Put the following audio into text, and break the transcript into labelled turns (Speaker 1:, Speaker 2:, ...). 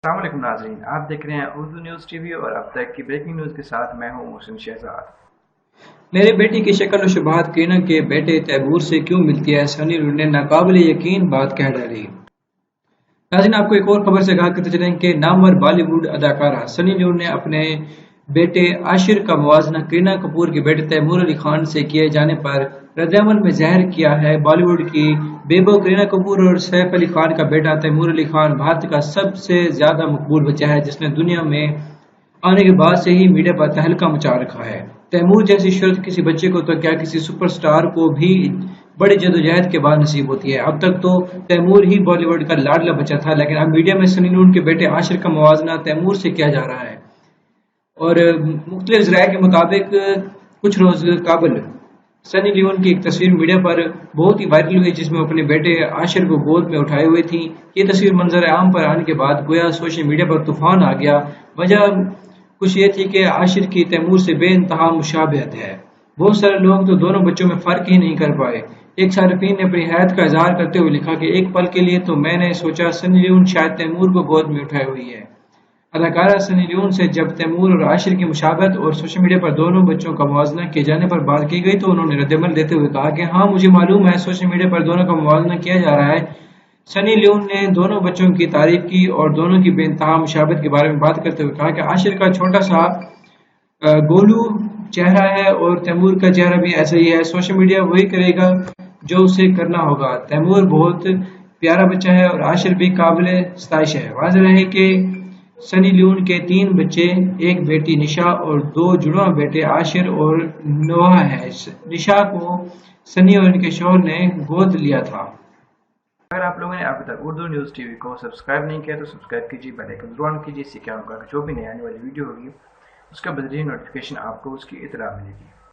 Speaker 1: अस्सलाम वालेकुम नाज़रीन, आप देख रहे हैं उर्दू न्यूज़ टीवी और अब तक की ब्रेकिंग न्यूज़ के साथ मैं हूं मोहसिन शहजाद।
Speaker 2: मेरे बेटे की शक्ल और शुबहात करीना के बेटे तैमूर से क्यों मिलती है? सनी लियोन ने नाकाबिले यकीन बात कह डाली। नाज़रीन, आपको एक और खबर से आगाह करते चलें कि नामवर बॉलीवुड अदाकारा सनी लियोन ने अपने बेटे आशिर का मुवाजना करीना कपूर के बेटे तैमूर अली खान से किए जाने पर रद्दअमल में ज़ाहिर किया है। बॉलीवुड की बेबो करीना कपूर और सैफ अली खान का बेटा तैमूर अली खान भारत का सबसे ज्यादा मकबूल बच्चा है, जिसने दुनिया में आने के बाद से ही मीडिया पर तहलका मचा रखा है। तैमूर जैसी शोहरत किसी बच्चे को तो क्या, किसी सुपरस्टार को भी बड़ी जदोजहद के बाद नसीब होती है। अब तक तो तैमूर ही बॉलीवुड का लाडला बच्चा था, लेकिन अब मीडिया में सनी लियोन के बेटे आशिर का मुवाजना तैमूर से किया जा रहा है। और मुख्तलिफ ज़राए के मुताबिक कुछ रोज काबल सनी लियोन की एक तस्वीर मीडिया पर बहुत ही वायरल हुई, जिसमें वो अपने बेटे आशिर को गोद में उठाए हुए थी। ये तस्वीर मंजर आम पर आने के बाद गोया सोशल मीडिया पर तूफान आ गया। वजह कुछ ये थी कि आशिर की तैमूर से बेइंतहा मुशाबहत है। बहुत सारे लोग तो दोनों बच्चों में फ़र्क ही नहीं कर पाए। एक सार्फिन ने अपनी हैरत का इजहार करते हुए लिखा कि एक पल के लिए तो मैंने सोचा सनी लियोन शायद तैमूर को गोद में उठाई हुई है। अदाकारा सनी लियोन से जब तैमूर और आशिर की मुशाबहत और सोशल मीडिया पर दोनों बच्चों का मुवाजना किए जाने पर बात की गई, तो उन्होंने रद्दअमल देते हुए कहा कि हाँ, मुझे मालूम है सोशल मीडिया पर दोनों का मुवाजना किया जा रहा है। सनी लियोन ने दोनों बच्चों की तारीफ की और दोनों की बेइंतहा मुशाबहत के बारे में बात करते हुए कहा कि आशिर का छोटा सा गोलू चेहरा है और तैमूर का चेहरा भी ऐसा ही है। सोशल मीडिया वही करेगा जो उसे करना होगा। तैमूर बहुत प्यारा बच्चा है और आशिर भी काबिल सताइश है। वाज़ेह है कि सनी लियोन के 3 बच्चे, एक बेटी निशा और 2 जुड़वा बेटे आशिर और नोहा है। निशा को सनी और इनके शौहर ने गोद लिया था।
Speaker 1: अगर आप लोगों ने अभी तक उर्दू न्यूज़ टीवी को सब्सक्राइब नहीं किया तो सब्सक्राइब कीजिए, बेल आइकन जरूर ऑन कीजिए। इससे क्या होगा कि जो भी नई आने वाली वीडियो होगी उसका बदरीन नोटिफिकेशन आपको उसकी इतला मिलेगी।